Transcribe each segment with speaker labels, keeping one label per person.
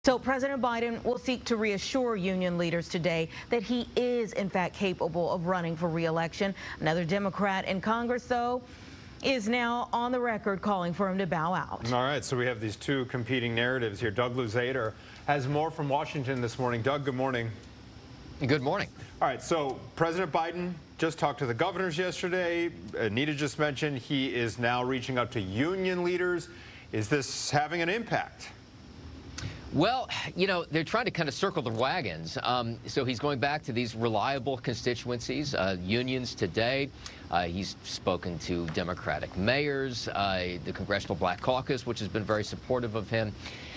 Speaker 1: So President Biden will seek to reassure union leaders today that he is, in fact, capable of running for re-election. Another Democrat in Congress, though, is now on the record calling for him to bow out.
Speaker 2: All right, so we have these two competing narratives here. Doug Luzader has more from Washington this morning. Doug, good morning.
Speaker 3: Good morning.
Speaker 2: All right, so President Biden just talked to the governors yesterday. Anita just mentioned he is now reaching out to union leaders. Is this having an impact?
Speaker 3: Well, you know, they're trying to kind of circle the wagons. So he's going back to these reliable constituencies, unions today. He's spoken to Democratic mayors, the Congressional Black Caucus, which has been very supportive of him.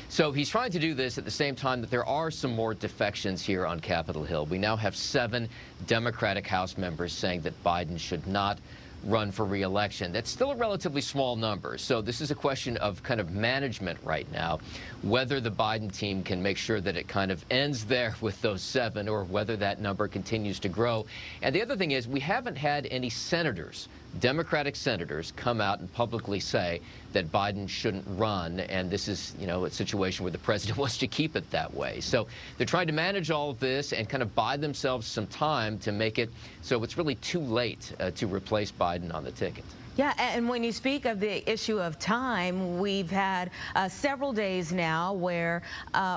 Speaker 3: So he's trying to do this at the same time that there are some more defections here on Capitol Hill. We now have 7 Democratic House members saying that Biden should not run for re-election. That's still a relatively small number. So this is a question of kind of management right now, whether the Biden team can make sure that it kind of ends there with those 7 or whether that number continues to grow. And the other thing is we haven't had any senators, Democratic senators, come out and publicly say that Biden shouldn't run, and this is, you know, a situation where the president wants to keep it that way. So they're trying to manage all of this and kind of buy themselves some time to make it so it's really too late to replace Biden on the ticket.
Speaker 1: Yeah, and when you speak of the issue of time, we've had several days now where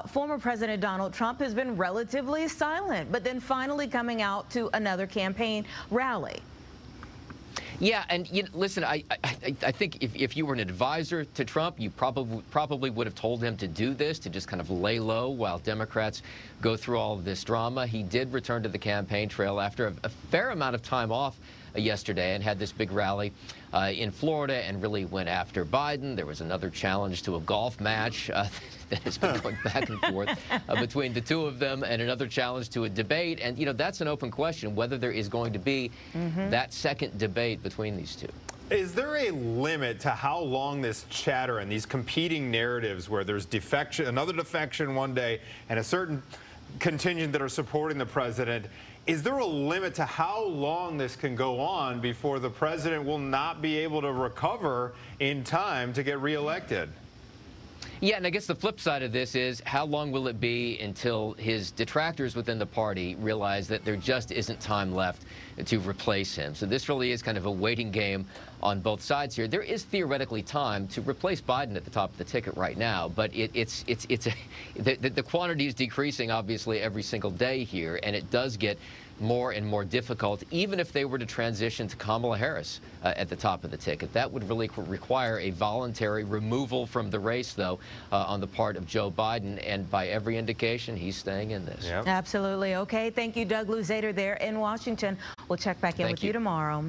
Speaker 1: former President Donald Trump has been relatively silent, but then finally coming out to another campaign rally.
Speaker 3: Yeah, and you know, listen, I think if you were an advisor to Trump, you probably would have told him to do this, to just kind of lay low while Democrats go through all of this drama. He did return to the campaign trail after a fair amount of time off yesterday and had this big rally in Florida and really went after Biden. There was another challenge to a golf match that has been going back and forth between the two of them, and another challenge to a debate. And, you know, that's an open question, whether there is going to be that second debate between these two.
Speaker 2: Is there a limit to how long this chatter and these competing narratives where there's defection, another defection one day, and a certain contingent that are supporting the president? Is there a limit to how long this can go on before the president will not be able to recover in time to get reelected?
Speaker 3: Yeah, and I guess the flip side of this is how long will it be until his detractors within the party realize that there just isn't time left to replace him? So this really is kind of a waiting game on both sides here. There is theoretically time to replace Biden at the top of the ticket right now, but the quantity is decreasing obviously every single day here, and it does get more and more difficult, even if they were to transition to Kamala Harris at the top of the ticket. That would really require a voluntary removal from the race, though, on the part of Joe Biden, and by every indication, he's staying in this.
Speaker 1: Yep. Absolutely. Okay, thank you, Doug Luzader there in Washington. We'll check back in with you tomorrow.